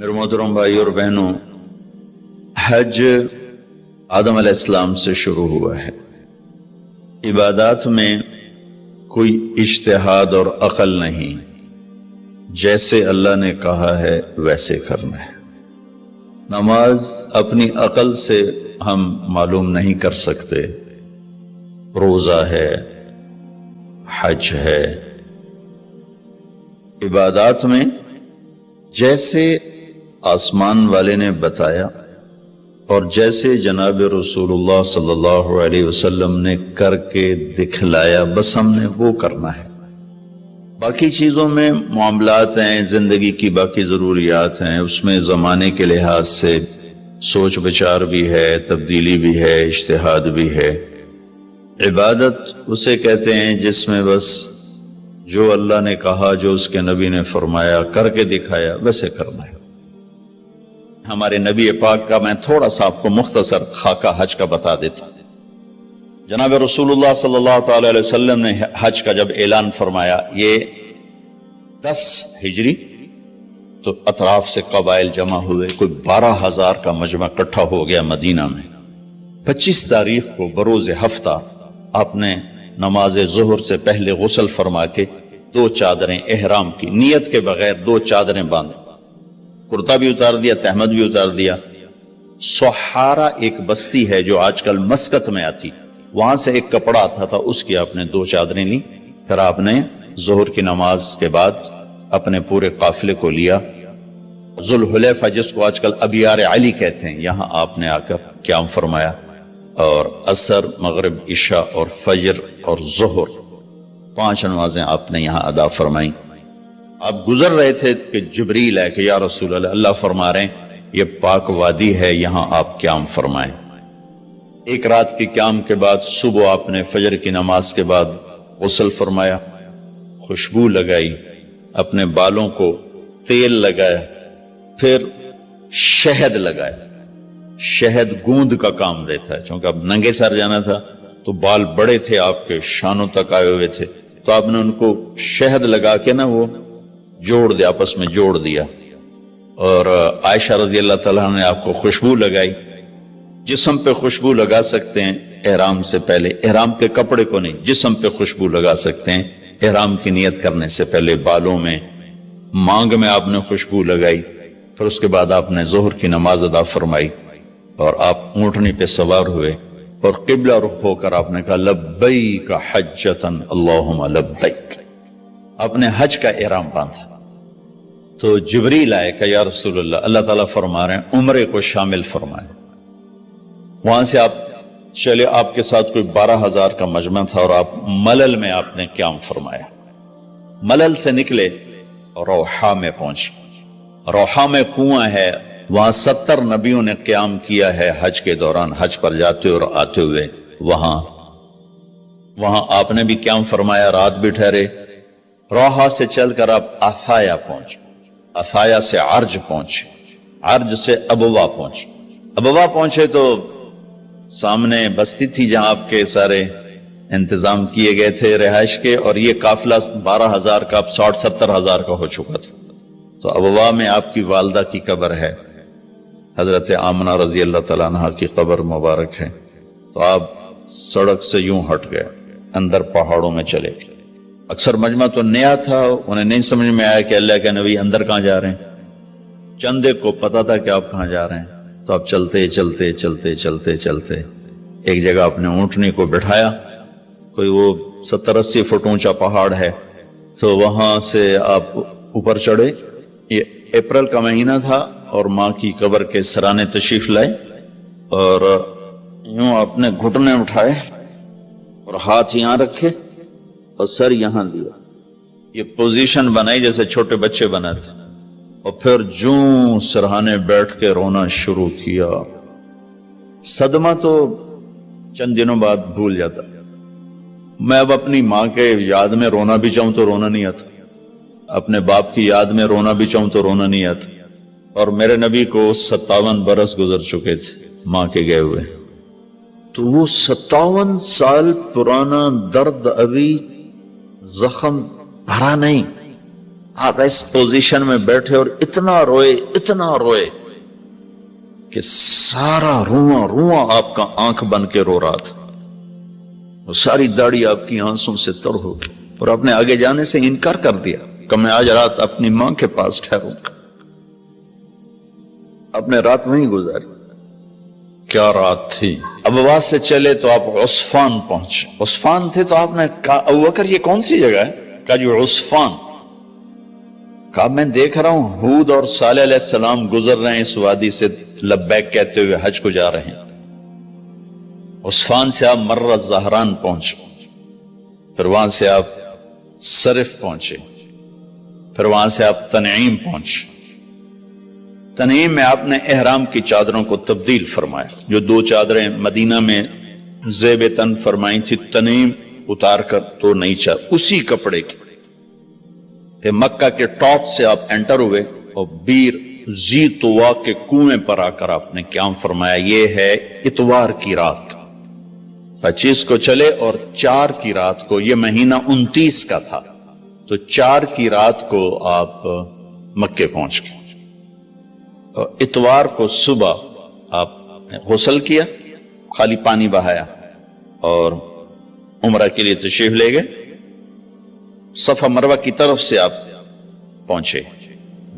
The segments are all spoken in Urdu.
میرے محترم بھائی اور بہنوں، حج آدم علیہ السلام سے شروع ہوا ہے۔ عبادات میں کوئی اجتہاد اور عقل نہیں، جیسے اللہ نے کہا ہے ویسے کرنا ہے۔ نماز اپنی عقل سے ہم معلوم نہیں کر سکتے، روزہ ہے، حج ہے۔ عبادات میں جیسے آسمان والے نے بتایا اور جیسے جناب رسول اللہ صلی اللہ علیہ وسلم نے کر کے دکھلایا، بس ہم نے وہ کرنا ہے۔ باقی چیزوں میں معاملات ہیں، زندگی کی باقی ضروریات ہیں، اس میں زمانے کے لحاظ سے سوچ بچار بھی ہے، تبدیلی بھی ہے، اجتہاد بھی ہے۔ عبادت اسے کہتے ہیں جس میں بس جو اللہ نے کہا، جو اس کے نبی نے فرمایا، کر کے دکھایا، ویسے کرنا ہے۔ ہمارے نبی پاک کا میں تھوڑا سا آپ کو مختصر خاکہ حج کا بتا دیتا ہوں۔ جناب رسول اللہ صلی اللہ تعالی علیہ وسلم نے حج کا جب اعلان فرمایا، یہ 10 ہجری، تو اطراف سے قبائل جمع ہوئے، کوئی 12,000 کا مجمع اکٹھا ہو گیا مدینہ میں۔ 25 تاریخ کو بروز ہفتہ آپ نے نماز ظہر سے پہلے غسل فرما کے 2 چادریں احرام کی نیت کے بغیر 2 چادریں باندھ، کرتا بھی اتار دیا، تہمد بھی اتار دیا۔ سحارا ایک بستی ہے جو آج کل مسقط میں آتی، وہاں سے ایک کپڑا آتا تھا، اس کی آپ نے 2 چادریں لی۔ پھر آپ نے ظہر کی نماز کے بعد اپنے پورے قافلے کو لیا، ذوالحلیفہ جس کو آج کل ابیار علی کہتے ہیں، یہاں آپ نے آ کر قیام فرمایا، اور عصر، مغرب، عشاء اور فجر اور ظہر 5 نمازیں آپ نے یہاں ادا فرمائیں۔ آپ گزر رہے تھے کہ جبریل ہے کہ یا رسول اللہ، اللہ فرما رہے ہیں یہ پاک وادی ہے، یہاں آپ قیام فرمائیں۔ ایک رات کی قیام کے بعد صبح آپ نے فجر کی نماز کے بعد غسل فرمایا، خوشبو لگائی، اپنے بالوں کو تیل لگایا، پھر شہد لگایا۔ شہد گوند کا کام دیتا ہے، چونکہ اب ننگے سر جانا تھا تو بال بڑے تھے، آپ کے شانوں تک آئے ہوئے تھے، تو آپ نے ان کو شہد لگا کے نا وہ جوڑ دیا، آپس میں جوڑ دیا۔ اور عائشہ رضی اللہ تعالیٰ نے آپ کو خوشبو لگائی۔ جسم پہ خوشبو لگا سکتے ہیں احرام سے پہلے، احرام کے کپڑے کو نہیں، جسم پہ خوشبو لگا سکتے ہیں احرام کی نیت کرنے سے پہلے۔ بالوں میں، مانگ میں آپ نے خوشبو لگائی۔ پھر اس کے بعد آپ نے ظہر کی نماز ادا فرمائی اور آپ اونٹنی پہ سوار ہوئے اور قبلہ رخ ہو کر آپ نے کہا لبیک حجۃ اللہم لبیک۔ آپ نے حج کا احرام باندھا تو جبریل آئے کہ یا رسول اللہ، اللہ تعالیٰ فرما رہے ہیں عمرے کو شامل فرمائیں۔ وہاں سے آپ چلے، آپ کے ساتھ کوئی 12,000 کا مجمع تھا، اور آپ ملل میں آپ نے قیام فرمایا۔ ملل سے نکلے اور روحا میں پہنچے۔ روحا میں کنواں ہے، وہاں 70 نبیوں نے قیام کیا ہے حج کے دوران، حج پر جاتے اور آتے ہوئے۔ وہاں آپ نے بھی قیام فرمایا، رات بھی ٹھہرے۔ روحا سے چل کر آپ افایا پہنچے، افایا سے عرج پہنچے، عرج سے ابوا پہنچے۔ ابوا پہنچے تو سامنے بستی تھی جہاں آپ کے سارے انتظام کیے گئے تھے رہائش کے، اور یہ قافلہ 12,000 کا اب 60-70,000 کا ہو چکا تھا۔ تو ابوا میں آپ کی والدہ کی قبر ہے، حضرت آمنہ رضی اللہ تعالیٰ عنہ کی قبر مبارک ہے۔ تو آپ سڑک سے یوں ہٹ گئے، اندر پہاڑوں میں چلے گئے۔ اکثر مجمع تو نیا تھا، انہیں نہیں سمجھ میں آیا کہ اللہ کے نبی اندر کہاں جا رہے ہیں۔ چندے کو پتا تھا کہ آپ کہاں جا رہے ہیں، تو آپ چلتے چلتے چلتے چلتے چلتے ایک جگہ اپنے اونٹنی کو بٹھایا، کوئی وہ 70-80 فٹ اونچا پہاڑ ہے، تو وہاں سے آپ اوپر چڑھے۔ یہ اپریل کا مہینہ تھا اور ماں کی قبر کے سرانے تشریف لائے، اور یوں اپنے گھٹنے اٹھائے اور ہاتھ یہاں رکھے اور سر یہاں لیا، یہ پوزیشن بنائی جیسے چھوٹے بچے بناتے، اور پھر جوں سرہانے بیٹھ کے رونا شروع کیا۔ صدمہ تو چند دنوں بعد بھول جاتا، میں اب اپنی ماں کے یاد میں رونا بھی چاہوں تو رونا نہیں آتا، اپنے باپ کی یاد میں رونا بھی چاہوں تو رونا نہیں آتا۔ اور میرے نبی کو 57 برس گزر چکے تھے ماں کے گئے ہوئے، تو وہ 57 سال پرانا درد ابھی زخم بھرا نہیں، آپ اس پوزیشن میں بیٹھے اور اتنا روئے کہ سارا رواں آپ کا آنکھ بن کے رو رہا تھا، وہ ساری داڑھی آپ کی آنسوں سے تر ہو گئی، اور آپ نے آگے جانے سے انکار کر دیا کہ میں آج رات اپنی ماں کے پاس ٹھہروں گا۔ آپ نے رات وہیں گزاری۔ کیا رات تھی! ابواس سے چلے تو آپ عصفان پہنچے، عصفان تھے تو آپ نے کہا ابوبکر یہ کون سی جگہ ہے؟ کہا جو عصفان۔ کہا میں دیکھ رہا ہوں ہود اور صالح علیہ السلام گزر رہے ہیں اس وادی سے، لبیک کہتے ہوئے حج کو جا رہے ہیں۔ عصفان سے آپ مرہ زہران پہنچے، پھر وہاں سے آپ صرف پہنچے، پھر وہاں سے آپ تنعیم پہنچے۔ تنعیم میں آپ نے احرام کی چادروں کو تبدیل فرمایا، جو 2 چادریں مدینہ میں زیب تن فرمائی تھی، تنعیم اتار کر 2 نئی چادر اسی کپڑے کی۔ پھر مکہ کے ٹاپ سے آپ انٹر ہوئے اور بیر زی طوا کے کنویں پر آ کر آپ نے قیام فرمایا۔ یہ ہے اتوار کی رات، 25 کو چلے اور 4 کی رات کو، یہ مہینہ 29 کا تھا، تو 4 کی رات کو آپ مکے پہنچ گئے۔ اتوار کو صبح آپ نے غسل کیا، خالی پانی بہایا اور عمرہ کے لیے تشریف لے گئے۔ صفا مروہ کی طرف سے آپ پہنچے،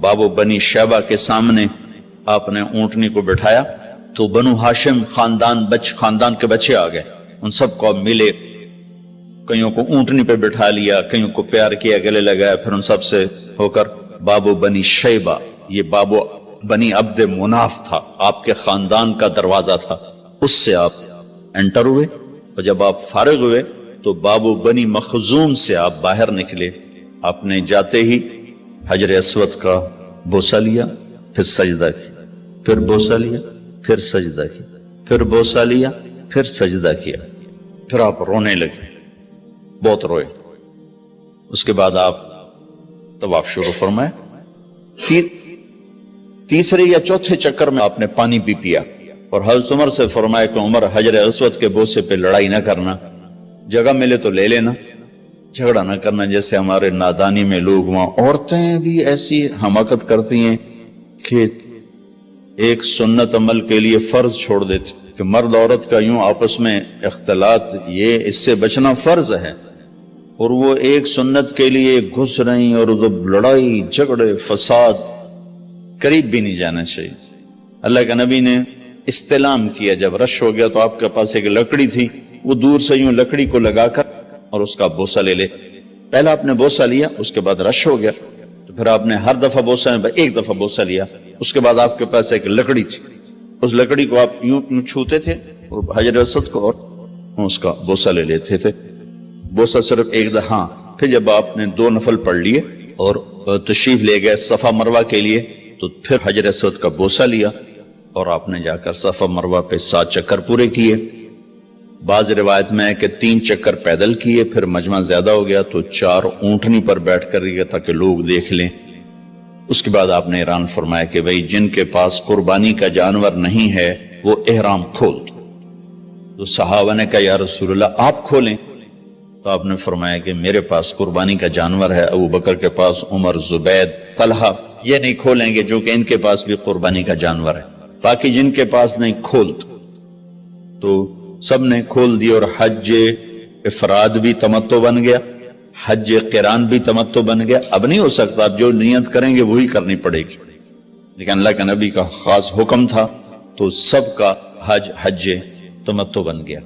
باب و بنی شیبہ کے سامنے آپ نے اونٹنی کو بٹھایا تو بنو ہاشم خاندان کے بچے آ گئے، ان سب کو ملے، کئیوں کو اونٹنی پہ بٹھا لیا، کئیوں کو پیار کیا، گلے لگایا، پھر ان سب سے ہو کر باب و بنی شیبہ، یہ باب و بنی عبد مناف تھا، آپ کے خاندان کا دروازہ تھا، اس سے آپ انٹر ہوئے، اور جب آپ فارغ ہوئے تو باب و بنی مخزوم سے آپ باہر نکلے۔ آپ نے جاتے ہی حجر اسود کا بوسہ لیا، پھر سجدہ کیا، پھر بوسہ لیا، پھر سجدہ کیا، پھر بوسہ لیا، پھر سجدہ کیا، پھر آپ رونے لگے، بہت روئے۔ اس کے بعد آپ طواف شروع فرمائے۔ تیسرے یا چوتھے چکر میں آپ نے پانی بھی پیا، اور حضرت عمر سے فرمایا کہ عمر حجر اسود کے بوسے پہ لڑائی نہ کرنا، جگہ ملے تو لے لینا، جھگڑا نہ کرنا، جیسے ہمارے نادانی میں لوگ وہاں عورتیں بھی ایسی حماقت کرتی ہیں کہ ایک سنت عمل کے لیے فرض چھوڑ دیتے کہ مرد عورت کا یوں آپس میں اختلاط، یہ اس سے بچنا فرض ہے، اور وہ ایک سنت کے لیے گھس رہی، اور لڑائی جھگڑے فساد، قریب بھی نہیں جانا چاہیے۔ اللہ کے نبی نے استلام کیا، جب رش ہو گیا تو آپ کے پاس ایک لکڑی تھی، وہ دور سے یوں لکڑی کو لگا کر اور اس کا بوسہ لے لے۔ پہلا آپ نے بوسہ لیا، اس کے بعد رش ہو گیا تو پھر آپ نے ہر دفعہ بوسہ میں ایک دفعہ بوسہ لیا، اس کے بعد آپ کے پاس ایک لکڑی تھی، اس لکڑی کو آپ یوں چھوتے تھے اور حجر اسود کو، اور اس کا بوسہ لے لیتے تھے۔ بوسہ صرف ایک دفعہ، پھر جب آپ نے 2 نفل پڑھ لیے اور تشریف لے گئے صفا مروہ کے لیے، تو پھر حجر اسود کا بوسہ لیا اور آپ نے جا کر صفا مروہ پہ 7 چکر پورے کیے۔ بعض روایت میں ہے کہ 3 چکر پیدل کیے، پھر مجمع زیادہ ہو گیا تو 4 اونٹنی پر بیٹھ کر گیا تاکہ لوگ دیکھ لیں۔ اس کے بعد آپ نے اعلان فرمایا کہ بھئی جن کے پاس قربانی کا جانور نہیں ہے وہ احرام کھول دو۔ تو صحابہ نے کہا یا رسول اللہ آپ کھولیں، تو آپ نے فرمایا کہ میرے پاس قربانی کا جانور ہے، ابو بکر کے پاس، عمر، زبید، طلحہ یہ نہیں کھولیں گے جو کہ ان کے پاس بھی قربانی کا جانور ہے، باقی جن کے پاس نہیں کھول دو۔ تو سب نے کھول دی، اور حج افراد بھی تمتع بن گیا، حج قران بھی تمتع بن گیا۔ اب نہیں ہو سکتا، اب جو نیت کریں گے وہی کرنی پڑے گی، لیکن اللہ کے نبی کا خاص حکم تھا تو سب کا حج تمتع بن گیا۔